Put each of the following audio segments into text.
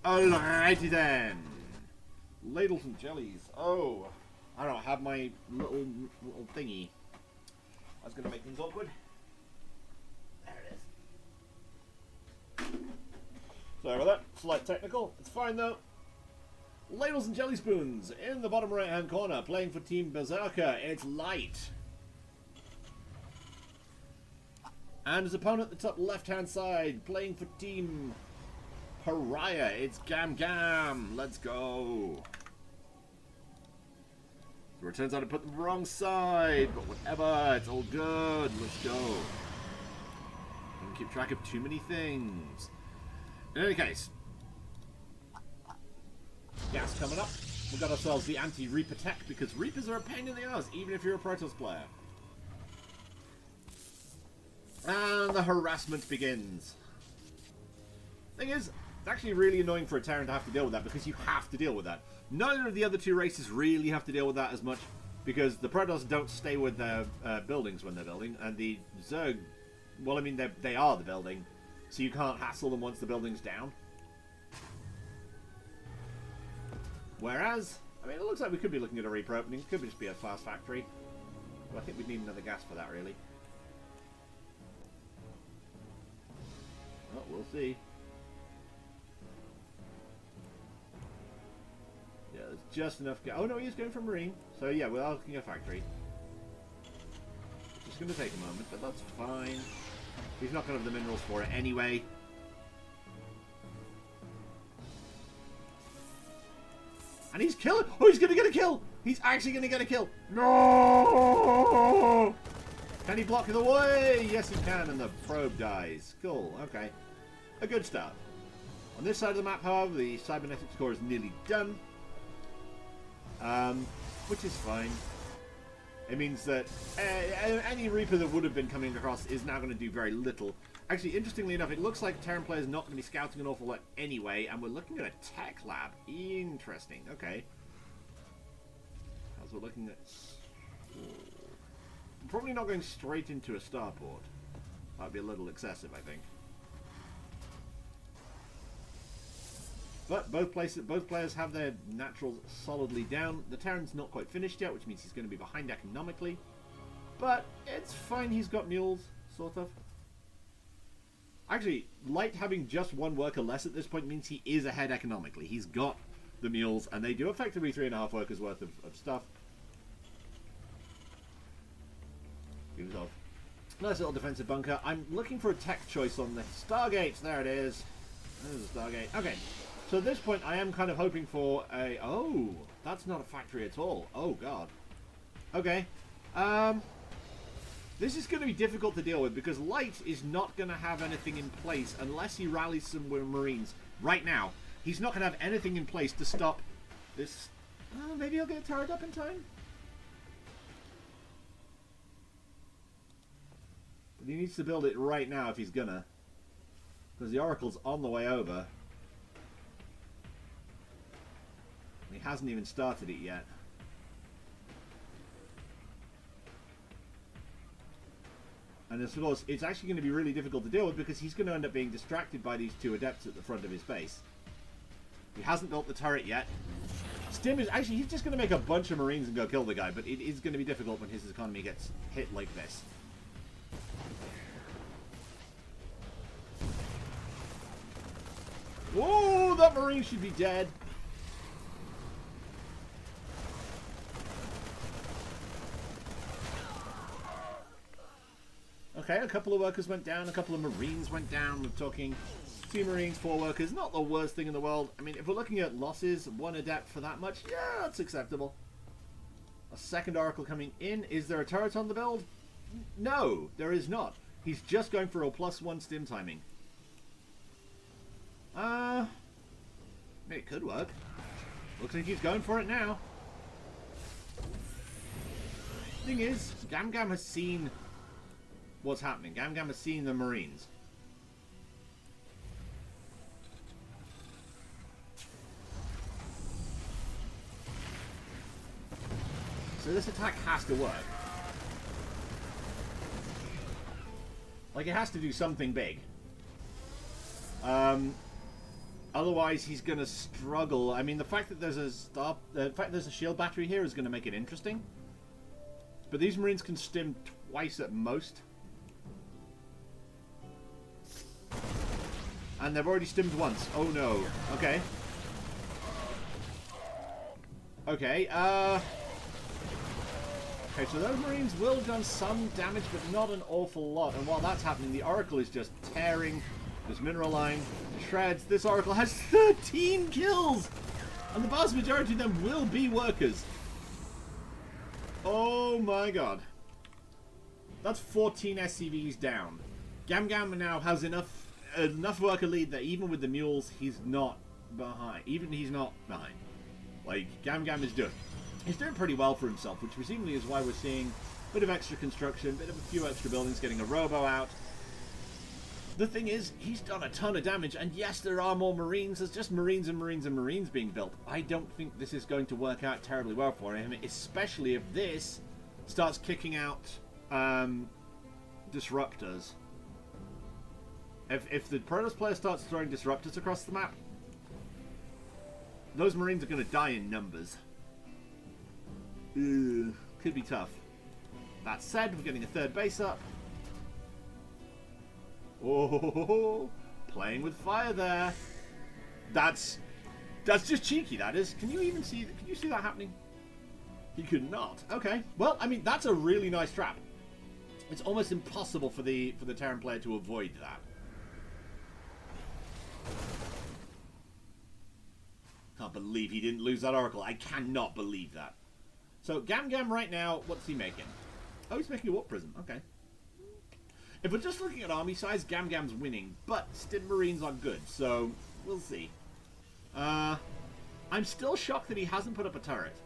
Alrighty then. Ladles and jellies. Oh, I don't have my little thingy. I was going to make things awkward. There it is. Sorry about that. Slight technical. It's fine though. Ladles and jelly spoons in the bottom right hand corner. Playing for Team Berserker. It's Light. And his opponent at the top left hand side. Playing for Team Pariah. It's GamGam. Let's go. So it turns out I put the wrong side, but whatever, it's all good. Let's go. Don't keep track of too many things. In any case, gas coming up. We've got ourselves the anti-Reaper tech because Reapers are a pain in the ass, even if you're a Protoss player. And the harassment begins. Thing is, it's actually really annoying for a Terran to have to deal with that because you have to deal with that. Neither of the other two races really have to deal with that as much because the Protoss don't stay with their buildings when they're building, and the Zerg, well, I mean, they are the building, so you can't hassle them once the building's down. Whereas, I mean, it looks like we could be looking at a Reaper opening. It could just be a fast factory. But I think we'd need another gas for that, really. Well, we'll see. Yeah, there's just enough gas. Oh no, he's going for Marine. So yeah, we're looking at a factory. It's going to take a moment, but that's fine. He's not going to have the minerals for it anyway. And he's killing. Oh, he's going to get a kill. He's actually going to get a kill. No! Can he block the way? Yes, he can. And the probe dies. Cool. Okay. A good start. On this side of the map, however, the cybernetics core is nearly done. Which is fine. It means that any Reaper that would have been coming across is now going to do very little. Actually, interestingly enough, it looks like Terran players not going to be scouting an awful lot anyway, and we're looking at a tech lab. Interesting. Okay. As we're looking at... Probably not going straight into a starport. That'd be a little excessive, I think. But both players have their naturals solidly down. The Terran's not quite finished yet, which means he's going to be behind economically. But it's fine, he's got mules, sort of. Actually, Light having just one worker less at this point means he is ahead economically. He's got the mules, and they do effectively 3.5 workers worth of stuff. He was off. Nice little defensive bunker. I'm looking for a tech choice on the Stargates. There it is. There's a Stargate. Okay. So at this point, I am kind of hoping for a... Oh, that's not a factory at all. Oh, God. Okay. This is going to be difficult to deal with because Light is not going to have anything in place unless he rallies some Marines. Right now, he's not going to have anything in place to stop this... maybe I'll get it turret up in time? But he needs to build it right now if he's gonna. Because the Oracle's on the way over. He hasn't even started it yet. And of course, it's actually going to be really difficult to deal with because he's going to end up being distracted by these two adepts at the front of his base. He hasn't built the turret yet. Stim is actually, he's just going to make a bunch of Marines and go kill the guy, but it is going to be difficult when his economy gets hit like this. Oh, that Marine should be dead. Okay, a couple of workers went down, a couple of Marines went down. We're talking 2 Marines, 4 workers. Not the worst thing in the world. I mean, if we're looking at losses, 1 adept for that much, yeah, that's acceptable. A second Oracle coming in. Is there a turret on the build? No, there is not. He's just going for a +1 stim timing. It could work. Looks like he's going for it now. Thing is, GamGam has seen what's happening. GamGam has seen the Marines. So this attack has to work. Like, it has to do something big. Otherwise, he's going to struggle. I mean, the fact that there's a shield battery here is going to make it interesting. But these Marines can stim twice at most. And they've already stimmed once. Oh no. Okay. Okay, okay, so those Marines will have done some damage, but not an awful lot. And while that's happening, the Oracle is just tearing this mineral line to shreds. This Oracle has 13 kills! And the vast majority of them will be workers. Oh my god. That's 14 SCVs down. GamGam now has enough worker lead that even with the mules, he's not behind. He's not behind. Like, GamGam is doing. He's doing pretty well for himself, which presumably is why we're seeing a bit of extra construction, a bit of a few extra buildings, getting a robo out. The thing is, he's done a ton of damage, and yes, there are more Marines. There's just Marines and Marines and Marines being built. I don't think this is going to work out terribly well for him, especially if this starts kicking out disruptors. If the Protoss player starts throwing disruptors across the map, those Marines are going to die in numbers. Could be tough. That said, we're getting a third base up. Oh, playing with fire there. That's just cheeky, that is. Can you even see? Can you see that happening? He could not. Okay. Well, I mean, that's a really nice trap. It's almost impossible for the Terran player to avoid that. Can't believe he didn't lose that Oracle. I cannot believe that. So, GamGam right now, what's he making? Oh, he's making a warp prism. Okay. If we're just looking at army size, GamGam's winning, but Stim Marines are good, so we'll see. I'm still shocked that he hasn't put up a turret.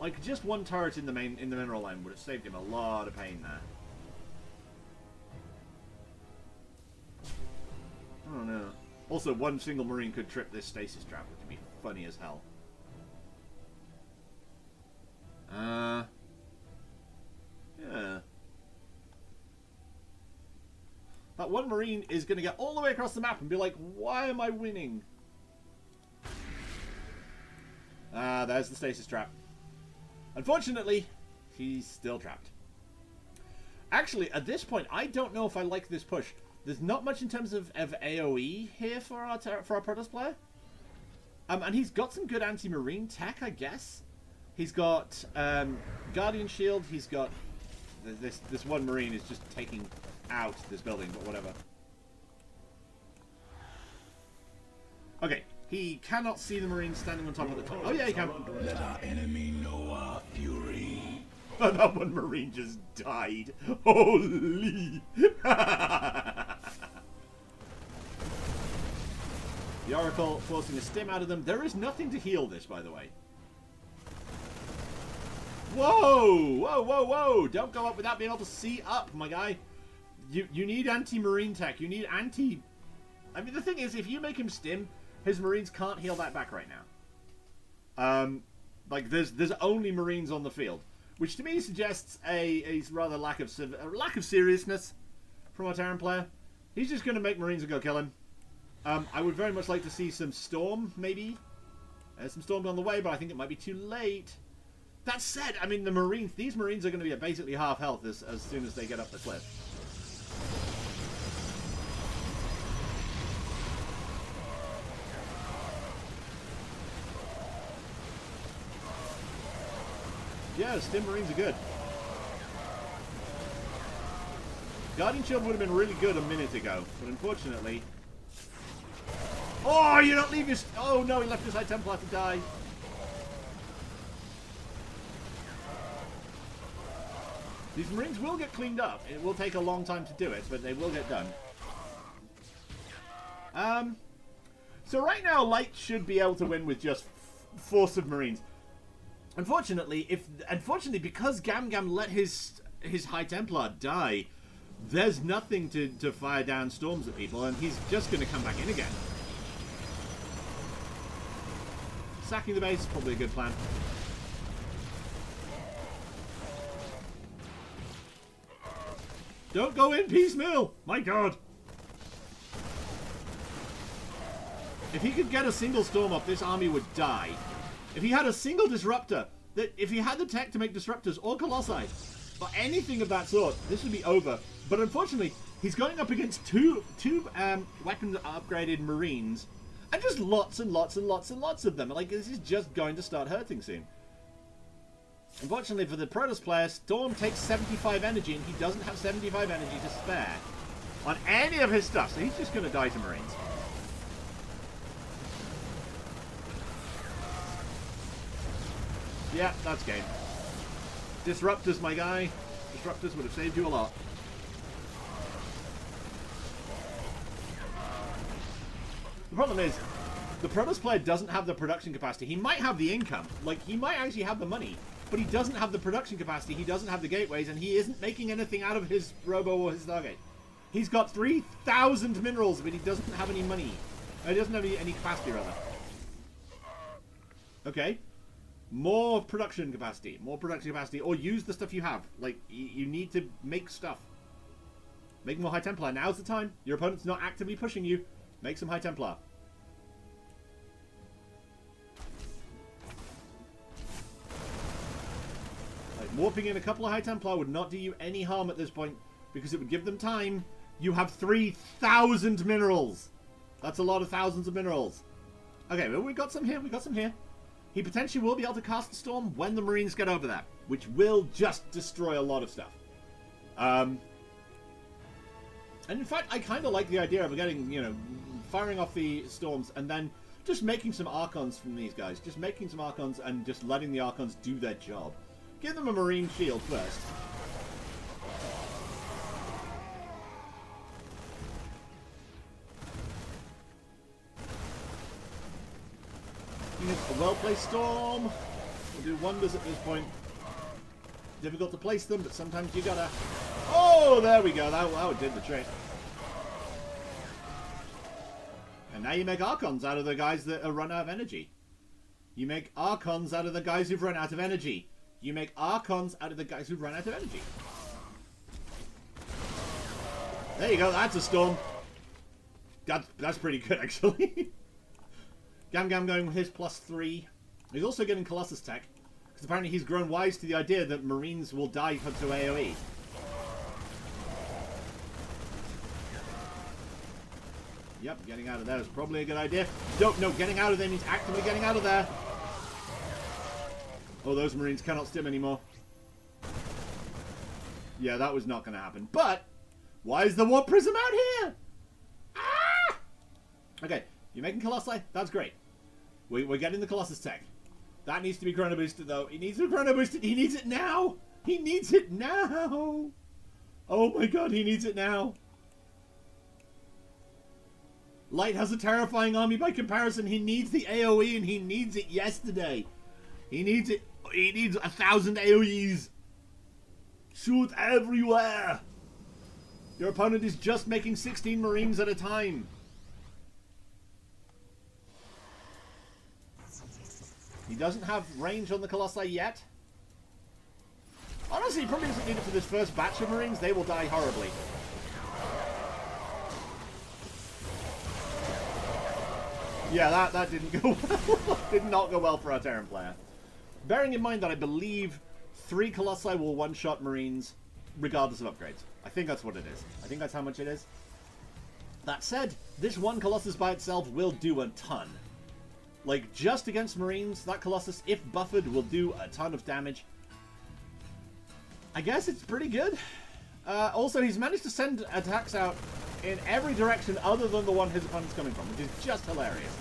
Like, just one turret in the mineral line would have saved him a lot of pain there. I don't know. Also, one single Marine could trip this stasis trap, which would be funny as hell. Yeah. That one Marine is going to get all the way across the map and be like, why am I winning? There's the stasis trap. Unfortunately, he's still trapped. Actually, at this point, I don't know if I like this push. There's not much in terms of AoE here for our Protoss player. And he's got some good anti-marine tech, I guess. He's got Guardian Shield. He's got... This one Marine is just taking out this building, but whatever. Okay, he cannot see the Marine standing on top of the top. Oh yeah, he can. Let our enemy know our fury. Oh, that one Marine just died. Holy! The Oracle forcing a stim out of them. There is nothing to heal this, by the way. Whoa! Whoa, whoa, whoa! Don't go up without being able to see up, my guy. You need anti-marine tech. You need anti... I mean, the thing is, if you make him stim, his Marines can't heal that back right now. Like, there's only Marines on the field. Which to me suggests a rather lack of seriousness from our Terran player. He's just going to make Marines and go kill him. I would very much like to see some Storm, maybe. Some Storm on the way, but I think it might be too late. That said, I mean, these Marines are going to be at basically half health as soon as they get up the cliff. Yeah, Stim Marines are good. Guardian Shield would have been really good a minute ago, but unfortunately... Oh, you don't leave your... Oh no, he left his High Templar to die. These Marines will get cleaned up. It will take a long time to do it, but they will get done. So right now, Light should be able to win with just force of Marines. Unfortunately, because GamGam let his High Templar die, there's nothing to fire down storms at people, and he's just going to come back in again. Sacking the base is probably a good plan. Don't go in piecemeal! My god! If he could get a single storm up, this army would die. If he had a single disruptor, if he had the tech to make disruptors or colossi, or anything of that sort, this would be over. But unfortunately, he's going up against two weapon upgraded marines, and just lots and lots and lots and lots of them. Like, this is just going to start hurting soon. Unfortunately for the Protoss player, Storm takes 75 energy, and he doesn't have 75 energy to spare on any of his stuff, so he's just going to die to marines. Yeah, that's game. Disruptors, my guy. Disruptors would have saved you a lot. The problem is, the Protoss player doesn't have the production capacity. He might have the income. Like, he might actually have the money. But he doesn't have the production capacity. He doesn't have the gateways. And he isn't making anything out of his Robo or his Stargate. He's got 3,000 minerals, but he doesn't have any money. He doesn't have any capacity, rather. Okay. More production capacity. More production capacity. Or use the stuff you have. Like, you need to make stuff. Make more High Templar. Now's the time. Your opponent's not actively pushing you. Make some High Templar. Like, warping in a couple of High Templar would not do you any harm at this point, because it would give them time. You have 3,000 minerals. That's a lot of thousands of minerals. Okay, well, we've got some here. We've got some here. He potentially will be able to cast the Storm when the Marines get over there, which will just destroy a lot of stuff. And in fact, I kind of like the idea of getting, you know, firing off the Storms and then just making some Archons from these guys. Just making some Archons and just letting the Archons do their job. Give them a Marine shield first. A well-placed Storm will do wonders at this point. Difficult to place them, but sometimes you gotta... Oh, there we go. That did the trick. And now you make Archons out of the guys that are run out of energy. You make Archons out of the guys who've run out of energy. You make Archons out of the guys who've run out of energy. There you go. That's a Storm. That's pretty good, actually. GamGam going with his +3. He's also getting Colossus tech, because apparently he's grown wise to the idea that Marines will die to AoE. Yep, getting out of there is probably a good idea. No, getting out of there means actively getting out of there. Oh, those Marines cannot stim anymore. Yeah, that was not going to happen. But, why is the Warp Prism out here? Ah! Okay, you're making Colossi. That's great. We're getting the Colossus tech. That needs to be chrono boosted, though. He needs to be chrono boosted. He needs it now. He needs it now. Oh my god, he needs it now. Light has a terrifying army by comparison. He needs the AoE, and he needs it yesterday. He needs it. He needs 1,000 AoEs. Shoot everywhere. Your opponent is just making 16 Marines at a time. He doesn't have range on the Colossi yet. Honestly, he probably doesn't need it for this first batch of Marines. They will die horribly. Yeah, that didn't go well. Did not go well for our Terran player. Bearing in mind that I believe 3 Colossi will one-shot Marines regardless of upgrades. I think that's what it is. I think that's how much it is. That said, this one Colossus by itself will do a ton. Like, just against Marines, that Colossus, if buffered, will do a ton of damage. I guess it's pretty good. Also, he's managed to send attacks out in every direction other than the one his opponent's coming from, which is just hilarious.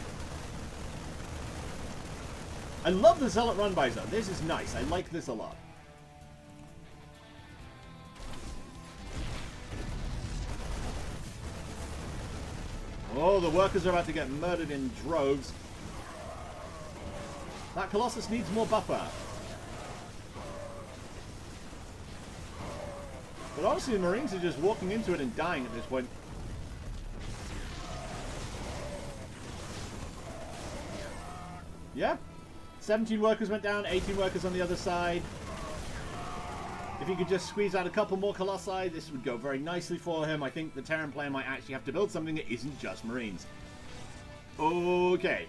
I love the Zealot run-by zone. This is nice. I like this a lot. Oh, the workers are about to get murdered in droves. That Colossus needs more buffer. But honestly, the Marines are just walking into it and dying at this point. Yeah. 17 workers went down, 18 workers on the other side. If he could just squeeze out a couple more Colossi, this would go very nicely for him. I think the Terran player might actually have to build something that isn't just Marines. Okay.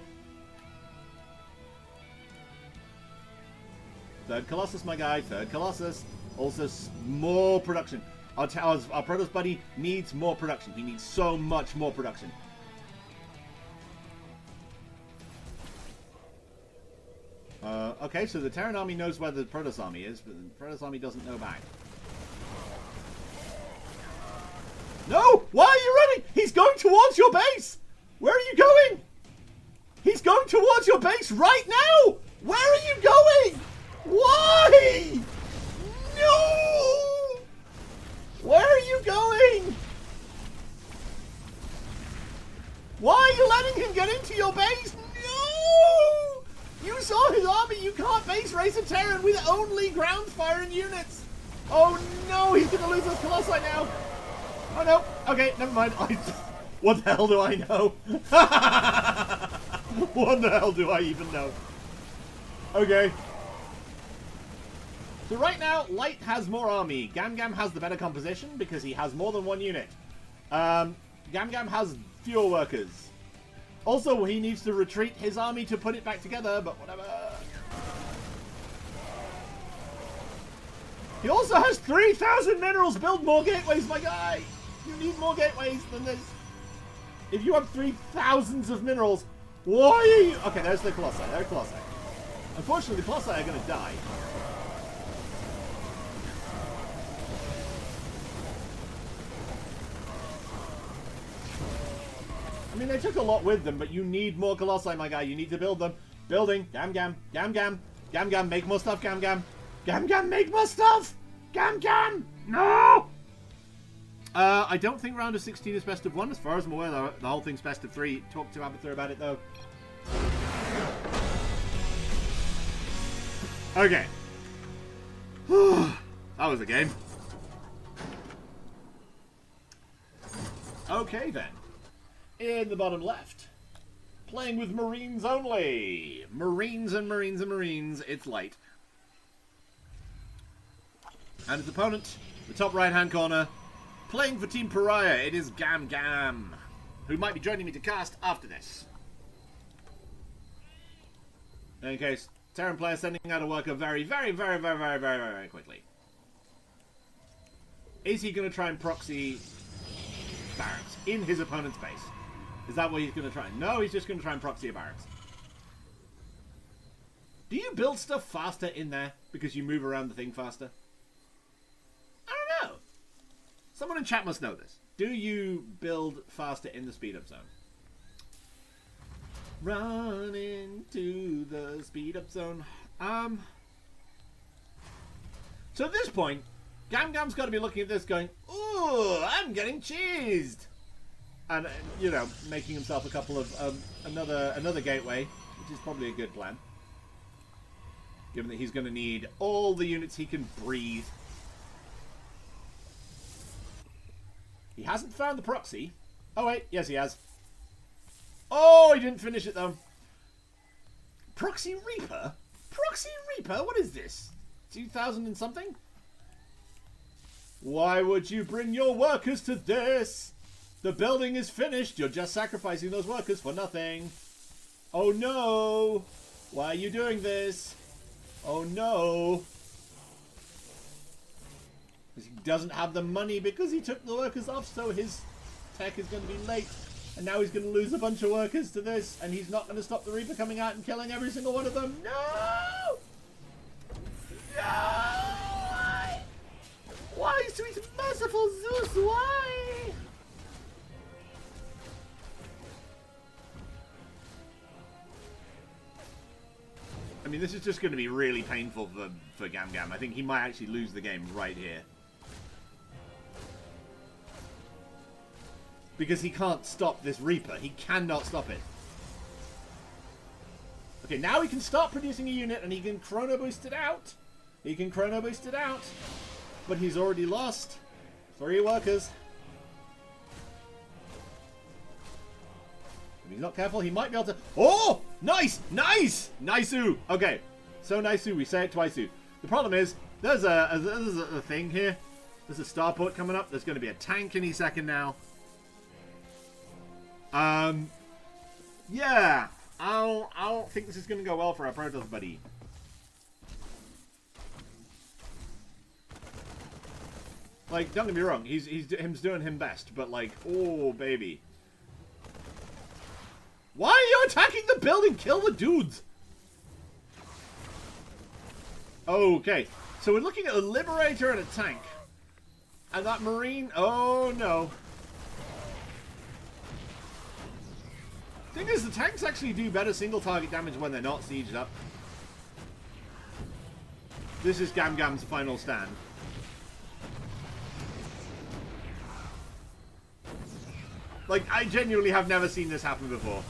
Third Colossus, my guy. Third Colossus. Also, more production. Our Protoss buddy needs more production. He needs so much more production. Okay, so the Terran army knows where the Protoss army is, but the Protoss army doesn't know back. No! Why are you running? He's going towards your base! Where are you going? He's going towards your base right now! Where are you going? Why? No! Where are you going? Why are you letting him get into your base? No! You saw his army. You can't base race a Terran with only ground firing units. Oh no, he's going to lose those Colossi now. Oh no. Okay, never mind. What the hell do I know? What the hell do I even know? Okay. So right now, Light has more army. GamGam has the better composition because he has more than one unit. GamGam has fewer workers. Also, he needs to retreat his army to put it back together, but whatever. He also has 3,000 minerals. Build more gateways, my guy. You need more gateways than this. If you have 3,000s of minerals, why are you... Okay, there's the Colossi. There are Colossi. Unfortunately, the Colossi are going to die. I mean, they took a lot with them, but you need more Colossi, my guy. You need to build them. Building. GamGam. GamGam. GamGam, make more stuff, GamGam. GamGam, make more stuff! GamGam! No! I don't think round of 16 is best of 1. As far as I'm aware, the whole thing's best of 3. Talk to Avatar about it, though. Okay. That was a game. Okay, then. In the bottom left, playing with Marines only. Marines and Marines and Marines. It's Light. And his opponent, the top right-hand corner, playing for Team Pariah. It is GamGam, who might be joining me to cast after this. In case, Terran player sending out a worker very quickly. Is he going to try and proxy barracks in his opponent's base? Is that what he's going to try? No, he's just going to try and proxy a barracks. Do you build stuff faster in there because you move around the thing faster? I don't know. Someone in chat must know this. Do you build faster in the speed up zone? Run into the speed up zone. So at this point, GamGam's got to be looking at this going, ooh, I'm getting cheesed. And, you know, making himself a couple of, another gateway, which is probably a good plan. Given that he's going to need all the units he can breathe. He hasn't found the proxy. Oh, wait. Yes, he has. Oh, he didn't finish it, though. Proxy Reaper? Proxy Reaper? What is this? 2000 and something? Why would you bring your workers to this? The building is finished. You're just sacrificing those workers for nothing. Oh, no. Why are you doing this? Oh, no. He doesn't have the money because he took the workers off, so his tech is going to be late. And now he's going to lose a bunch of workers to this, and he's not going to stop the Reaper coming out and killing every single one of them. No! No! Why, sweet merciful Zeus, why? I mean, this is just going to be really painful for GamGam. I think he might actually lose the game right here. Because he can't stop this Reaper. He cannot stop it. Okay, now he can start producing a unit and he can chrono boost it out. He can chrono boost it out. But he's already lost 3 workers. If he's not careful, he might be able to... Oh! Nice! Nice! Nice-oo! Okay, so nice-oo. We say it twice-oo. The problem is, there's a thing here. There's a starport coming up. There's going to be a tank any second now. Yeah, I don't think this is going to go well for our Protoss buddy. Like, don't get me wrong, he's doing him best, but like, oh baby. Why are you attacking the building? Kill the dudes. Okay, so we're looking at a Liberator and a tank. And that Marine, oh no. Thing is, the tanks actually do better single target damage when they're not sieged up. This is GamGam's final stand. Like, I genuinely have never seen this happen before.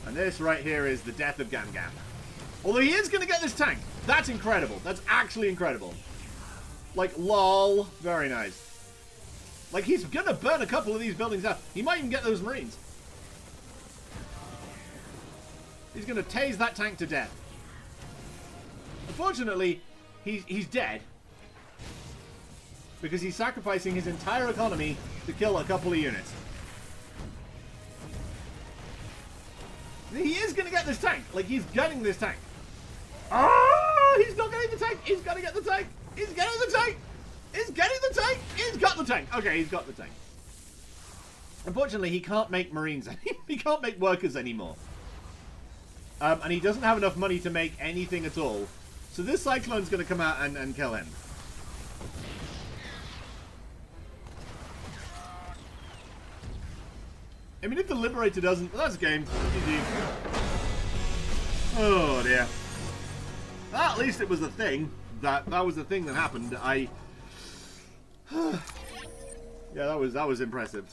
And this right here is the death of GamGam. Although he is going to get this tank. That's incredible. That's actually incredible. Like, lol. Very nice. Like, he's going to burn a couple of these buildings out. He might even get those Marines. He's going to tase that tank to death. Unfortunately, he's dead. Because he's sacrificing his entire economy to kill a couple of units. He is going to get this tank. Like, he's getting this tank. Oh, he's not getting the tank. He's got to get the tank. He's getting the tank. He's getting the tank. He's got the tank. Okay, he's got the tank. Unfortunately, he can't make Marines. He can't make workers anymore. And he doesn't have enough money to make anything at all. So this Cyclone's going to come out and kill him. I mean, if the Liberator doesn't, well, that's a game. GG. Oh, dear. Well, at least it was a thing. That was the thing that happened. Yeah, that was impressive.